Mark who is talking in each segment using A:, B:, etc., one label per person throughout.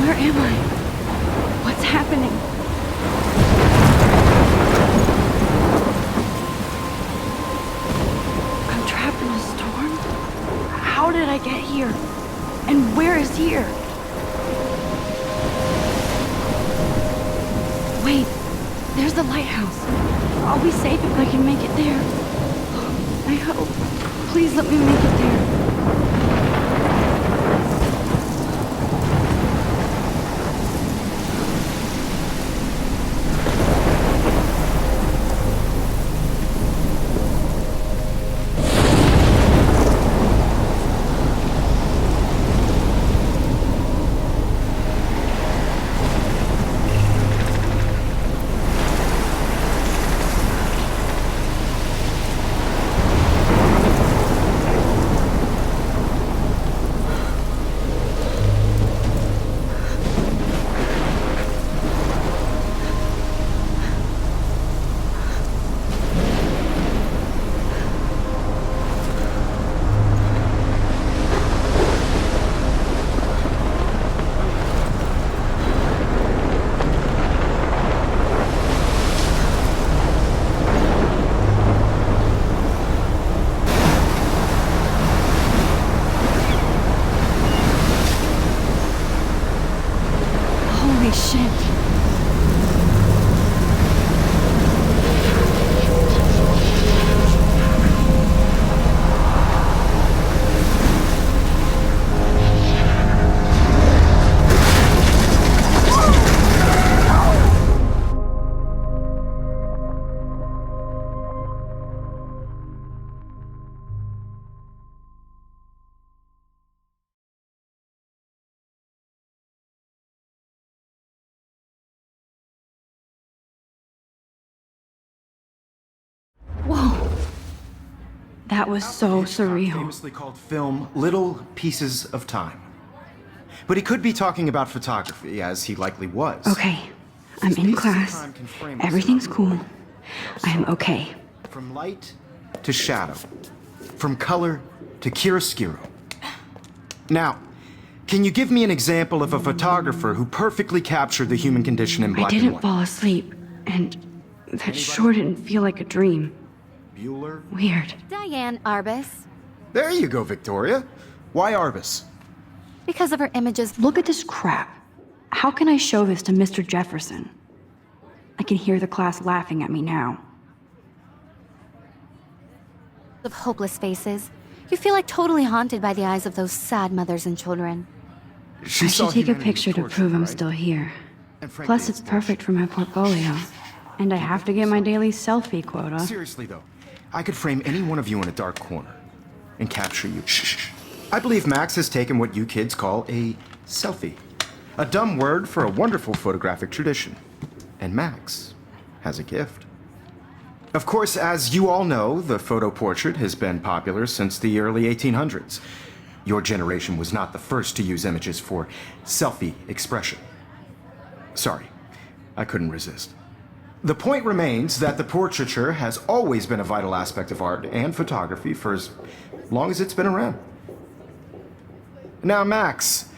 A: Where am I? What's happening? I'm trapped in a storm? How did I get here? And where is here? Wait, there's the lighthouse. I'll be safe if I can make it there. I hope. Please let me make it there. Holy shit. Whoa. That was so surreal.
B: Famously called film Little Pieces of Time. But he could be talking about photography, as he likely was.
A: Okay, I'm in class. Everything's cool. I'm okay.
B: From light to shadow. From color to chiaroscuro. Now, can you give me an example of a photographer who perfectly captured the human condition in black and
A: I didn't
B: white?
A: fall asleep, and that sure didn't feel like a dream.
B: Bueller?
A: Weird.
C: Diane Arbus.
B: There you go, Victoria. Why Arbus?
C: Because of her images.
A: Look at this crap. How can I show this to Mr. Jefferson? I can hear the class laughing at me now.
C: Of hopeless faces. You feel like totally haunted by the eyes of those sad mothers and children.
A: I should take a picture to prove I'm still here. Plus, it's perfect for my portfolio. And I have to get my daily selfie quota.
B: Seriously, though, I could frame any one of you in a dark corner and capture you. Shh. I believe Max has taken what you kids call a selfie. A dumb word for a wonderful photographic tradition. And Max has a gift. Of course, as you all know, the photo portrait has been popular since the early 1800s. Your generation was not the first to use images for selfie expression. Sorry, I couldn't resist. The point remains that the portraiture has always been a vital aspect of art and photography for as long as it's been around. Now, Max,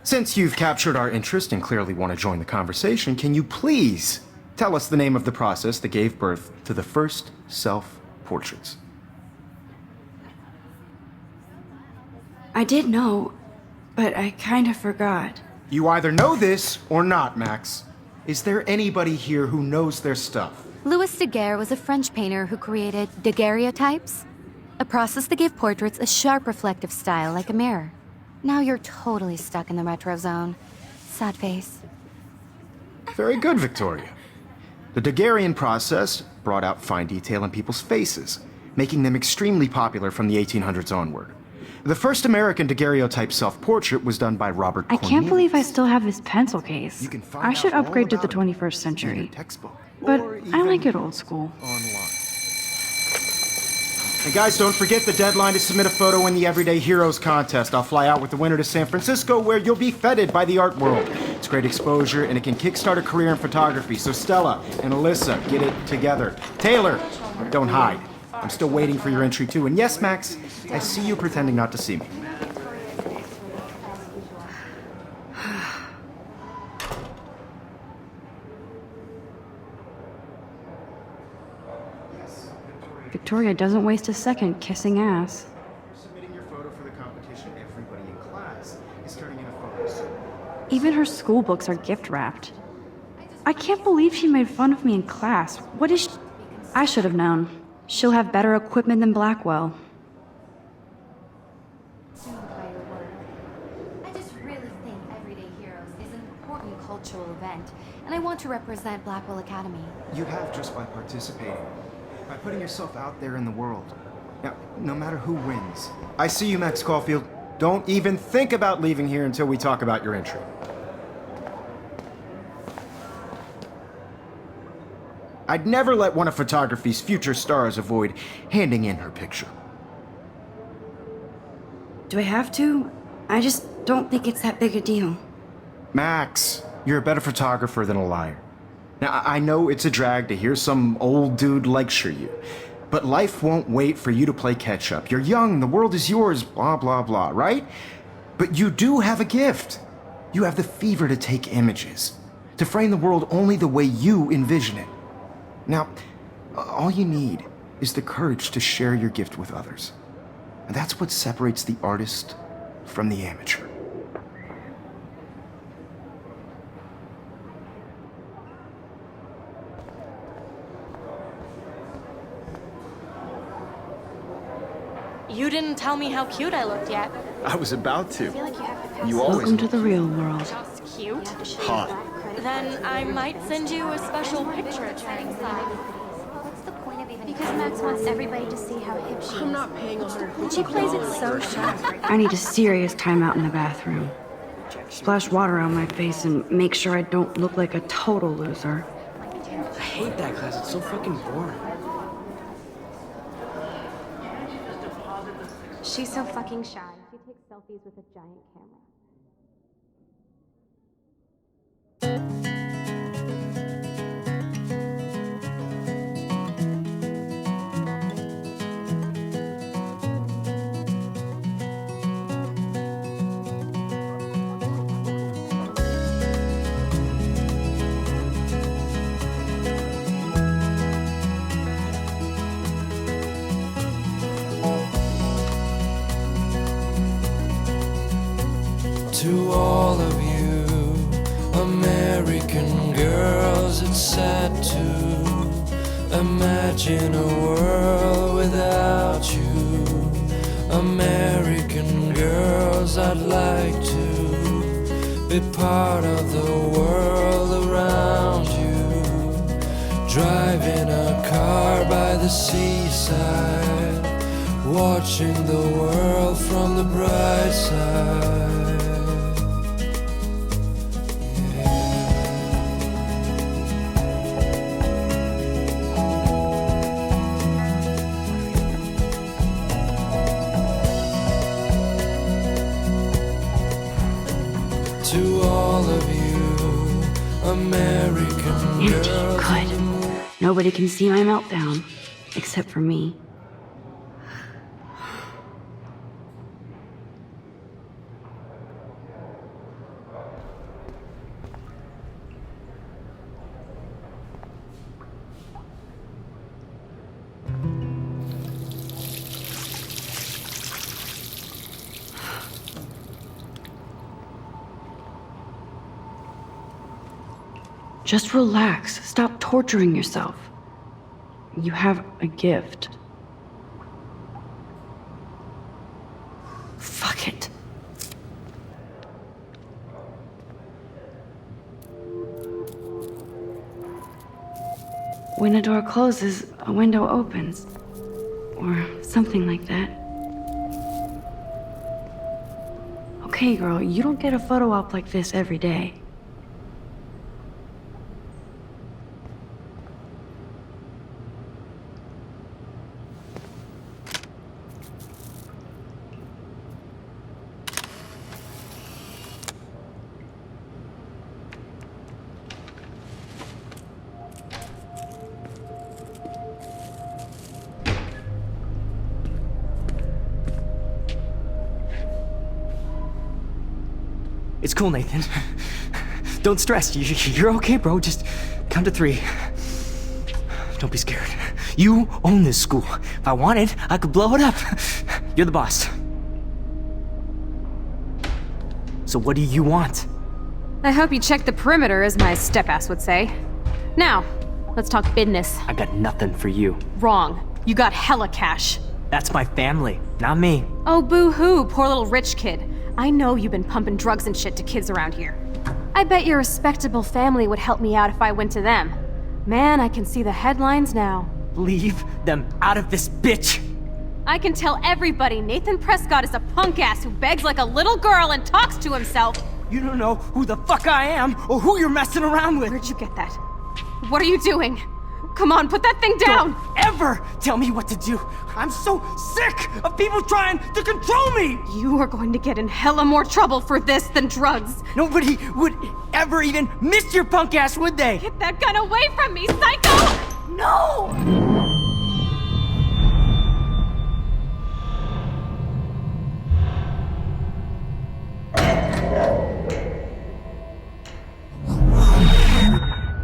B: since you've captured our interest and clearly want to join the conversation, can you please tell us the name of the process that gave birth to the first self-portraits?
A: I did know, but I kind of forgot.
B: You either know this or not, Max. Is there anybody here who knows their stuff?
C: Louis Daguerre was a French painter who created daguerreotypes, a process that gave portraits a sharp reflective style like a mirror. Now you're totally stuck in the retro zone. Sad face.
B: Very good, Victoria. The Daguerrean process brought out fine detail in people's faces, making them extremely popular from the 1800s onward. The first American daguerreotype self-portrait was done by Robert
A: I can't believe I still have this pencil case.
B: You can find
A: I should
B: out all
A: upgrade to the
B: about it
A: 21st century.
B: in your textbook,
A: But
B: or
A: I like
B: even
A: it old school.
B: online. And guys, don't forget the deadline to submit a photo in the Everyday Heroes contest. I'll fly out with the winner to San Francisco, where you'll be feted by the art world. It's great exposure, and it can kickstart a career in photography. So Stella and Alyssa, get it together. Taylor, don't hide. I'm still waiting for your entry too. And yes, Max, I see you pretending not to see me.
A: Victoria doesn't waste a second kissing ass.
B: Submitting your photo for the competition, everybody in class is turning in a photo.
A: Even her school books are gift wrapped. I can't believe she made fun of me in class. What is she? I should have known. She'll have better equipment than Blackwell.
C: I just really think Everyday Heroes is an important cultural event, and I want to represent Blackwell Academy.
B: You have just by participating, by putting yourself out there in the world. Now, no matter who wins. I see you, Max Caulfield. Don't even think about leaving here until we talk about your entry. I'd never let one of photography's future stars avoid handing in her picture.
A: Do I have to? I just don't think it's that big a deal.
B: Max, you're a better photographer than a liar. Now, I know it's a drag to hear some old dude lecture you, but life won't wait for you to play catch-up. You're young, the world is yours, blah, blah, blah, right? But you do have a gift. You have the fever to take images, to frame the world only the way you envision it. Now, all you need is the courage to share your gift with others. And that's what separates the artist from the amateur.
D: You didn't tell me how cute I looked yet.
E: I was about to.
D: Feel like you have to pass.
E: You always
A: Welcome to the real world.
D: Just cute.
E: hot.
D: Then I might send you a special picture during
C: What's the point of even?
F: Because Max wants everybody to see how hip she is.
D: I'm not paying $150.
F: She plays it so sharp.
A: I need a serious timeout in the bathroom. Splash water on my face and make sure I don't look like a total loser.
G: I hate that class. It's so fucking boring.
F: She's so fucking shy. She takes selfies with a giant camera.
H: To all of you American girls, it's sad to imagine a world without you. American girls, I'd like to be part of the world around you. Driving a car by the seaside, watching the world from the bright side. To all of you American girls.
A: Good. Nobody can see my meltdown, except for me. Just relax. Stop torturing yourself. You have a gift. Fuck it. When a door closes, a window opens. Or something like that. Okay, girl, you don't get a photo op like this every day.
G: It's cool, Nathan. Don't stress. You're okay, bro. Just count to 3. Don't be scared. You own this school. If I wanted, I could blow it up. You're the boss. So what do you want?
E: I hope you checked the perimeter, as my step-ass would say. Now, let's talk business.
G: I got nothing for you.
E: Wrong. You got hella cash.
G: That's my family, not me.
E: Oh, boo-hoo, poor little rich kid. I know you've been pumping drugs and shit to kids around here. I bet your respectable family would help me out if I went to them. Man, I can see the headlines now.
G: Leave them out of this bitch!
E: I can tell everybody Nathan Prescott is a punk ass who begs like a little girl and talks to himself.
G: You don't know who the fuck I am or who you're messing around with.
E: Where'd you get that? What are you doing? Come on, put that thing down!
G: Don't ever tell me what to do. I'm so sick of people trying to control me!
E: You are going to get in hella more trouble for this than drugs.
G: Nobody would ever even miss your punk ass, would they?
E: Get that gun away from me, psycho! No!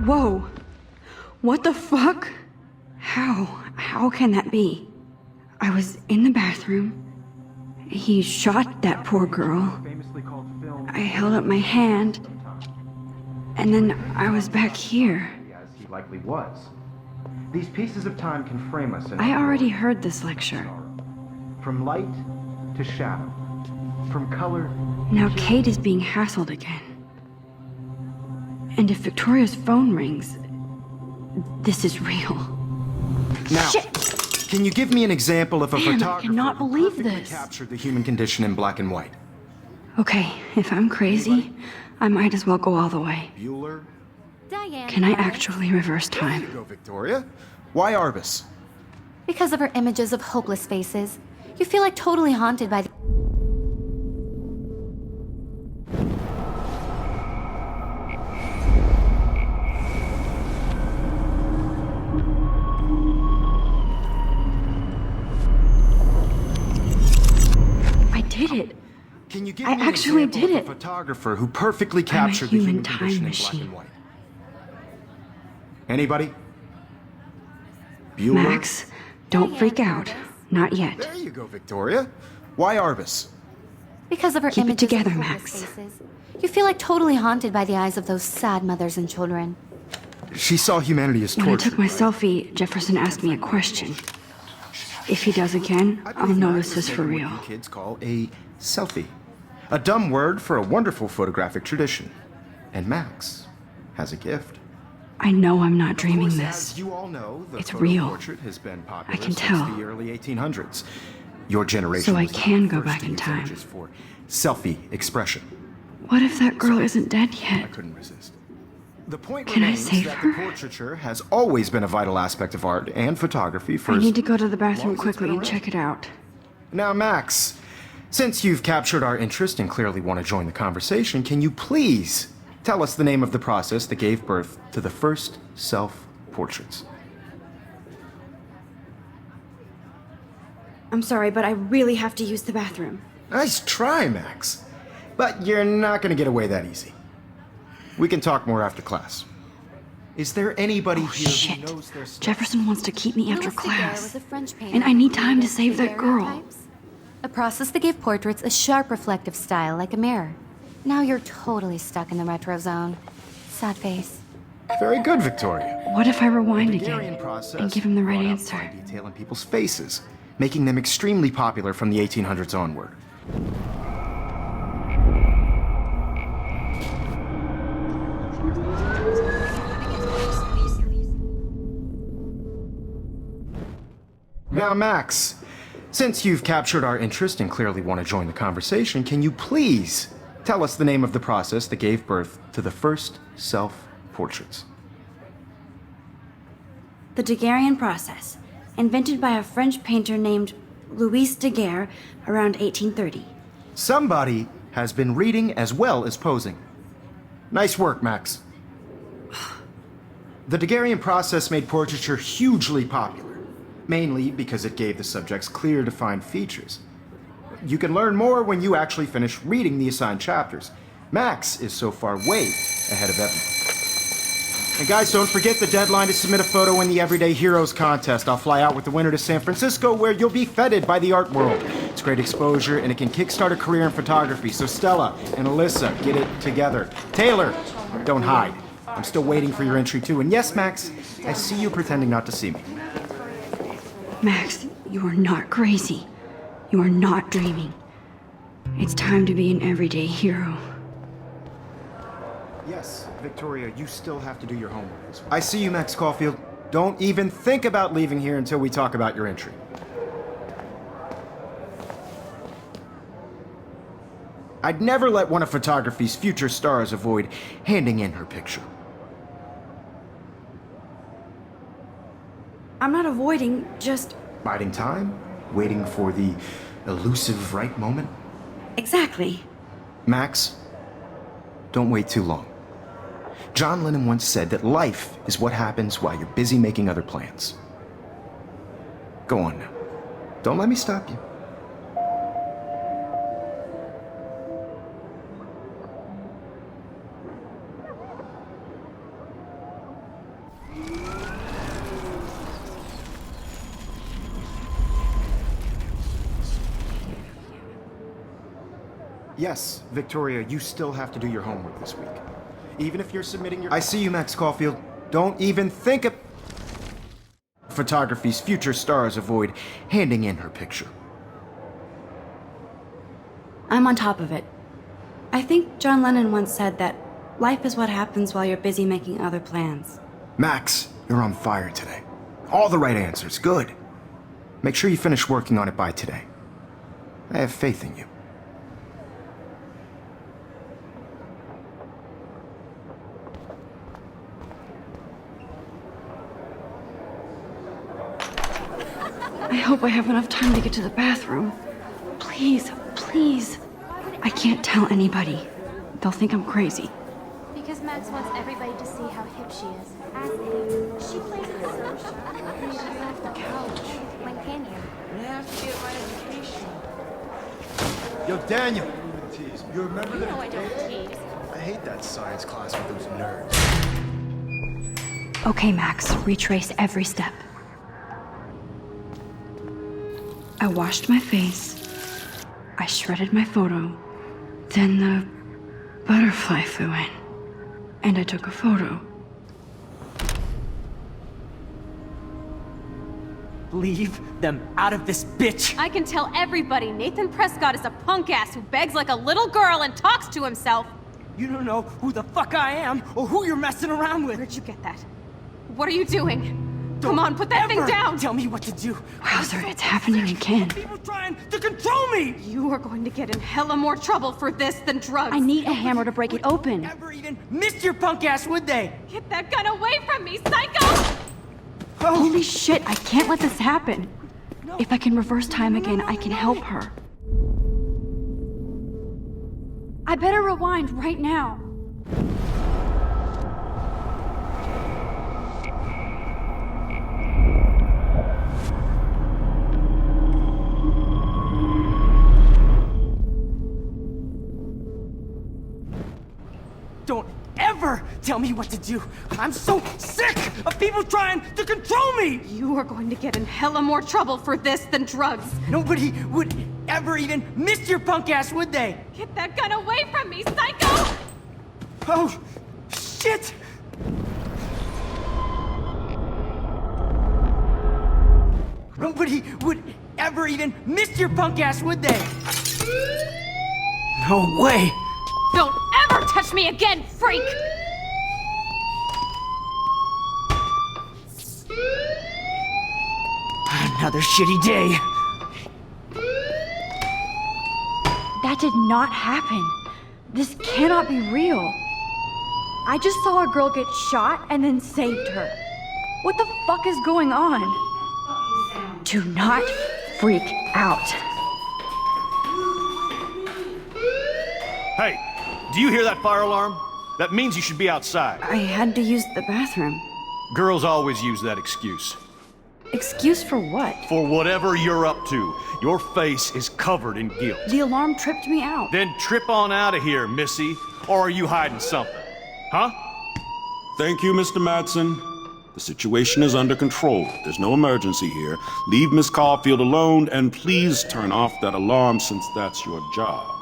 A: Whoa. What the fuck? How can that be? I was in the bathroom. He shot that poor girl. I held up my hand. And then I was back here.
B: As he likely was. These pieces of time can frame us in
A: I already heard this lecture.
B: from light to shadow, from color.
A: Now Kate is being hassled again. And if Victoria's phone rings, this is real.
B: Now,
A: Shit!
B: can you give me an example of a
A: Damn, I
B: photographer
A: cannot
B: who
A: believe
B: perfectly
A: this.
B: captured the human condition in black and white?
A: Okay, if I'm crazy, I might as well go all the way.
B: Bueller?
C: Diane.
A: Can I actually reverse
B: There you
A: time?
B: go, Victoria. Why Arbus?
C: Because of her images of hopeless faces, you feel like totally haunted by the...
A: I did it.
B: Can you give
A: I
B: me an
A: actually
B: example
A: did
B: of
A: it.
B: a photographer who perfectly captured the
A: human
B: human
A: time
B: condition in
A: machine.
B: black and white? Anybody? Bueller?
A: Max, don't freak out. Not yet.
B: There you go, Victoria. Why Arbus?
C: Because of her
A: Keep it
C: images
A: together,
C: of hopeless
A: Max.
C: faces, you feel like totally haunted by the eyes of those sad mothers and children.
B: She saw humanity as
A: When I
B: torture.
A: took my selfie, Jefferson asked me a question. If he does again, I'll know this is for real.
B: What you kids call a selfie. A dumb word for a wonderful photographic tradition. And Max has a gift.
A: I know I'm not
B: Of
A: dreaming
B: course,
A: this.
B: As you all know, the
A: It's
B: photo
A: real.
B: portrait has been popular
A: I can
B: since
A: tell.
B: the early 1800s. Your generation
A: So I
B: was the
A: can go
B: first
A: back
B: to
A: in
B: use
A: time.
B: images for selfie expression.
A: What if that girl isn't dead
B: I
A: yet?
B: couldn't resist. The point
A: Can I
B: remains
A: save
B: that
A: her?
B: the portraiture has always been a vital aspect of art and photography for
A: I
B: as
A: need to go to the
B: long
A: bathroom
B: as it's
A: quickly
B: been
A: and
B: around.
A: check it out.
B: Now, Max, since you've captured our interest and clearly want to join the conversation, can you please tell us the name of the process that gave birth to the first self-portraits?
A: I'm sorry, but I really have to use the bathroom.
B: Nice try, Max. But you're not going to get away that easy. We can talk more after class. Is there anybody
A: Oh,
B: here
A: shit.
B: who knows their stuff?
A: Jefferson wants to keep me after
C: Louis Daguerre
A: class.
C: was a French painter
A: And I need
C: who
A: time to
C: created
A: save that girl.
C: daguerreotypes, a process that gave portraits a sharp reflective style like a mirror. Now you're totally stuck in the retro zone. Sad face.
B: Very good, Victoria.
A: What if I rewind
B: Daguerrean
A: again
B: process
A: and give him the right
B: brought out
A: answer?
B: fine detail in people's faces, making them extremely popular from the 1800s onward. Now, Max, since you've captured our interest and clearly want to join the conversation, can you please tell us the name of the process that gave birth to the first self-portraits?
I: The Daguerrean process, invented by a French painter named Louis Daguerre around 1830.
B: Somebody has been reading as well as posing. Nice work, Max. The Daguerrean process made portraiture hugely popular, mainly because it gave the subjects clear, defined features. You can learn more when you actually finish reading the assigned chapters. Max is so far way ahead of everyone. And guys, don't forget the deadline to submit a photo in the Everyday Heroes contest. I'll fly out with the winner to San Francisco, where you'll be feted by the art world. It's great exposure, and it can kickstart a career in photography. So Stella and Alyssa, get it together. Taylor, don't hide. I'm still waiting for your entry too. And yes, Max, I see you pretending not to see me.
A: Max, you are not crazy. You are not dreaming. It's time to be an everyday hero.
B: Yes, Victoria, you still have to do your homework. I see you, Max Caulfield. Don't even think about leaving here until we talk about your entry. I'd never let one of photography's future stars avoid handing in her picture.
I: I'm not avoiding, just...
B: Biding time? Waiting for the elusive right moment?
I: Exactly.
B: Max, don't wait too long. John Lennon once said that life is what happens while you're busy making other plans. Go on now. Don't let me stop you. Yes, Victoria, you still have to do your homework this week. Even if you're submitting your... I see you, Max Caulfield. Don't even think of... Photography's future stars avoid handing in her picture.
I: I'm on top of it. I think John Lennon once said that life is what happens while you're busy making other plans.
B: Max, you're on fire today. All the right answers. Good. Make sure you finish working on it by today. I have faith in you.
A: I hope I have enough time to get to the bathroom. Please, please. I can't tell anybody. They'll think I'm crazy.
F: Because Max wants everybody to see how hip she is. As if she plays it so sharp. You just off the couch. When can you?
J: I have to get my education.
B: Yo, Daniel. You remember
D: You know I don't tease.
B: I hate that science class with those nerds.
A: Okay, Max, retrace every step. I washed my face. I shredded my photo. Then the butterfly flew in. And I took a photo.
G: Leave them out of this bitch!
E: I can tell everybody Nathan Prescott is a punk ass who begs like a little girl and talks to himself.
G: You don't know who the fuck I am or who you're messing around with!
E: Where'd you get that? What are you doing? Come on, put that thing down!
G: Tell me what to do!
A: Wowzer, it's happening again.
G: People trying to control me!
E: You are going to get in hella more trouble for this than drugs.
A: I need a hammer to break it open.
G: Never even missed your punk ass, would they?
E: Get that gun away from me, psycho!
A: Holy shit, I can't let this happen. If I can reverse time again, I can help her. I better rewind right now.
G: Don't ever tell me what to do! I'm so sick of people trying to control me!
E: You are going to get in hella more trouble for this than drugs.
G: Nobody would ever even miss your punk ass, would they?
E: Get that gun away from me, psycho!
G: Oh, shit! Nobody would ever even miss your punk ass, would they? No way!
E: Don't ever touch me again, freak!
G: Another shitty day.
A: That did not happen. This cannot be real. I just saw a girl get shot and then saved her. What the fuck is going on? Do not freak out.
K: Hey, do you hear that fire alarm? That means you should be outside.
A: I had to use the bathroom.
K: Girls always use that excuse.
A: Excuse for what?
K: For whatever you're up to, your face is covered in guilt.
A: The alarm tripped me out.
K: Then trip on out of here, missy. Or are you hiding something? Huh?
L: Thank you, Mr. Madsen. The situation is under control. There's no emergency here. Leave Miss Caulfield alone, and please turn off that alarm since that's your job.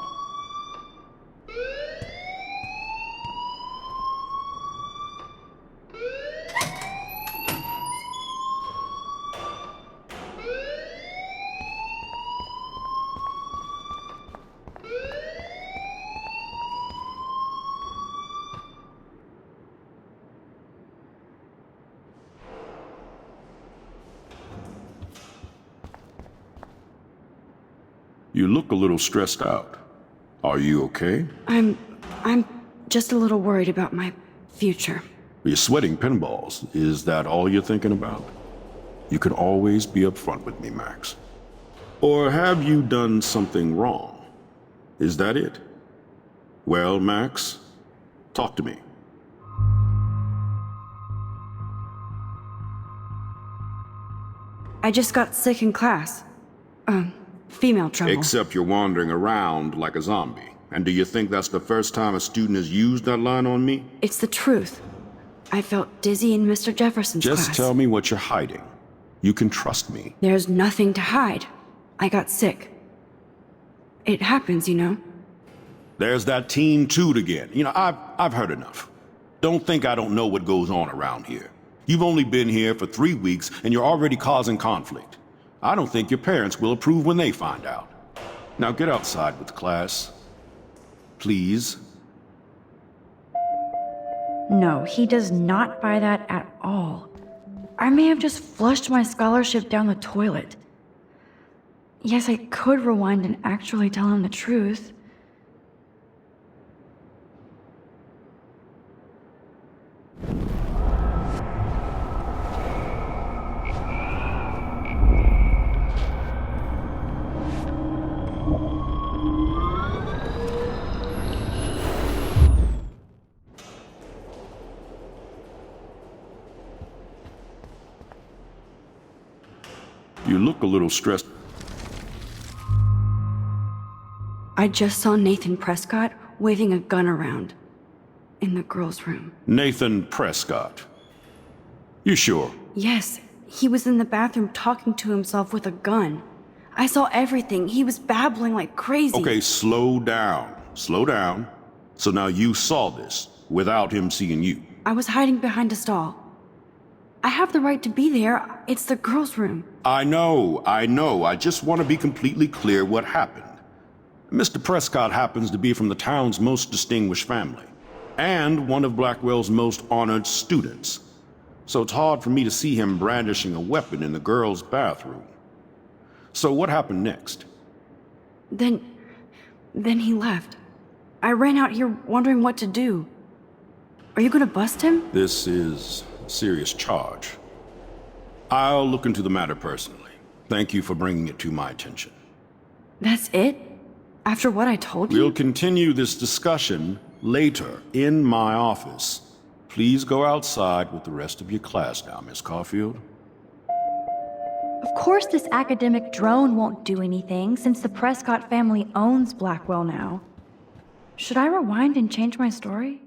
L: You look a little stressed out. Are you okay?
I: I'm just a little worried about my future.
L: You're sweating pinballs. Is that all you're thinking about? You can always be upfront with me, Max. Or have you done something wrong? Is that it? Well, Max, talk to me.
I: I just got sick in class. Female trouble.
L: Except you're wandering around like a zombie. And do you think that's the first time a student has used that line on me?
I: It's the truth. I felt dizzy in Mr. Jefferson's class.
L: Just tell me what you're hiding. You can trust me.
I: There's nothing to hide. I got sick. It happens, you know.
L: There's that teen toot again. You know, I've heard enough. Don't think I don't know what goes on around here. You've only been here for 3 weeks and you're already causing conflict. I don't think your parents will approve when they find out. Now get outside with class. Please.
M: No, he does not buy that at all. I may have just flushed my scholarship down the toilet. Yes, I could rewind and actually tell him the truth.
L: You look a little stressed.
I: I just saw Nathan Prescott waving a gun around in the girls' room.
L: Nathan Prescott. You sure?
I: Yes, he was in the bathroom talking to himself with a gun. I saw everything. He was babbling like crazy.
L: Okay, slow down. Slow down. So now you saw this without him seeing you.
I: I was hiding behind a stall. I have the right to be there. It's the girls' room.
L: I know. I just want to be completely clear what happened. Mr. Prescott happens to be from the town's most distinguished family, and one of Blackwell's most honored students. So it's hard for me to see him brandishing a weapon in the girls' bathroom. So what happened next?
I: Then he left. I ran out here wondering what to do. Are you gonna bust him?
L: This is a serious charge. I'll look into the matter personally. Thank you for bringing it to my attention.
I: That's it? After what I told you?
L: We'll continue this discussion later in my office. Please go outside with the rest of your class now, Miss Caulfield.
M: Of course this academic drone won't do anything since the Prescott family owns Blackwell now. Should I rewind and change my story?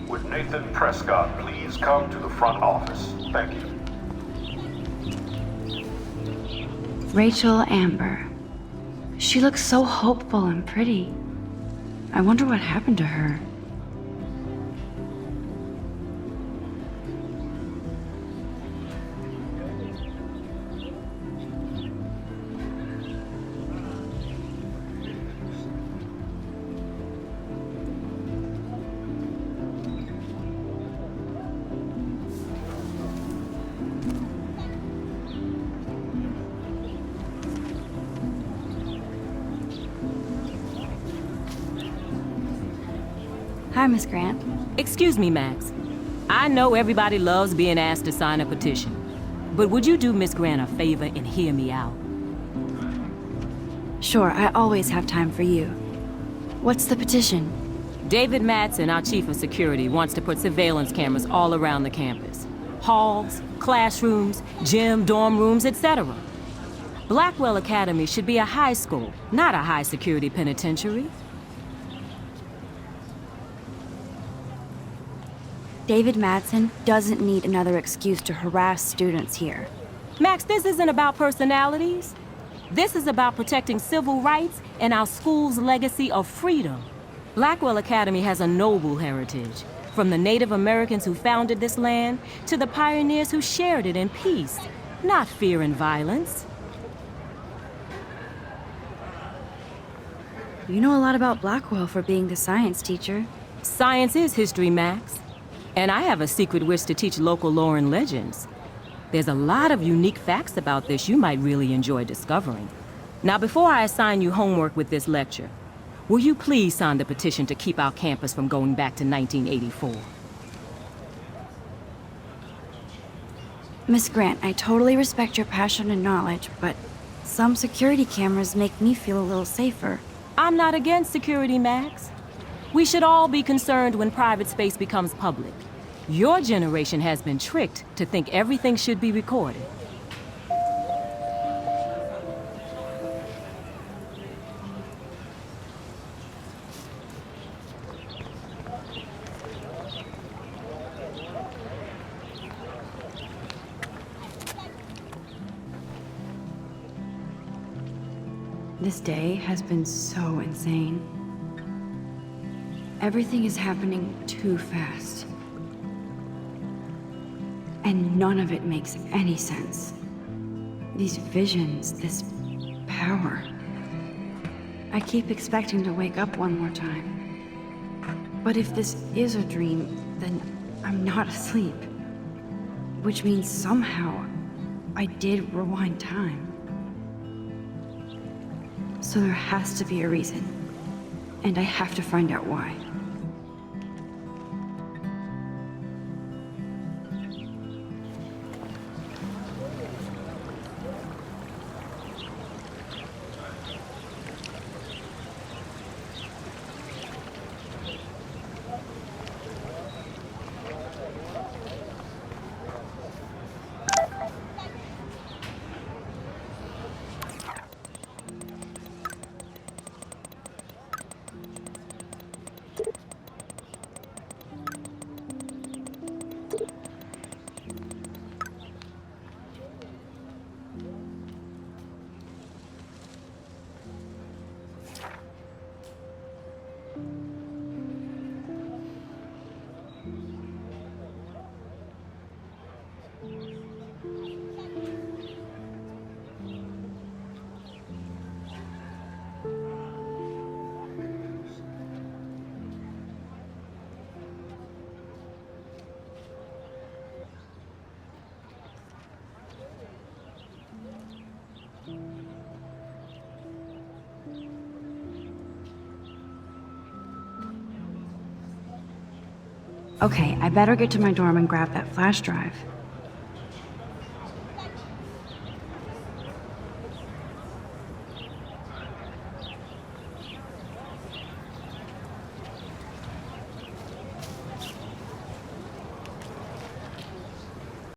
L: Would Nathan Prescott please come to the front office? Thank you.
I: Rachel Amber. She looks so hopeful and pretty. I wonder what happened to her. Hi, Miss Grant.
N: Excuse me, Max. I know everybody loves being asked to sign a petition, but would you do Miss Grant a favor and hear me out?
I: Sure, I always have time for you. What's the petition?
N: David Madsen, our chief of security, wants to put surveillance cameras all around the campus. Halls, classrooms, gym, dorm rooms, etc. Blackwell Academy should be a high school, not a high-security penitentiary.
I: David Madsen doesn't need another excuse to harass students here.
N: Max, this isn't about personalities. This is about protecting civil rights and our school's legacy of freedom. Blackwell Academy has a noble heritage, from the Native Americans who founded this land to the pioneers who shared it in peace, not fear and violence.
I: You know a lot about Blackwell for being the science teacher.
N: Science is history, Max. And I have a secret wish to teach local lore and legends. There's a lot of unique facts about this you might really enjoy discovering. Now, before I assign you homework with this lecture, will you please sign the petition to keep our campus from going back to 1984?
I: Miss Grant, I totally respect your passion and knowledge, but some security cameras make me feel a little safer.
N: I'm not against security, Max. We should all be concerned when private space becomes public. Your generation has been tricked to think everything should be recorded.
I: This day has been so insane. Everything is happening too fast. And none of it makes any sense. These visions, this power. I keep expecting to wake up one more time. But if this is a dream, then I'm not asleep. Which means somehow I did rewind time. So there has to be a reason. And I have to find out why. Okay, I better get to my dorm and grab that flash drive.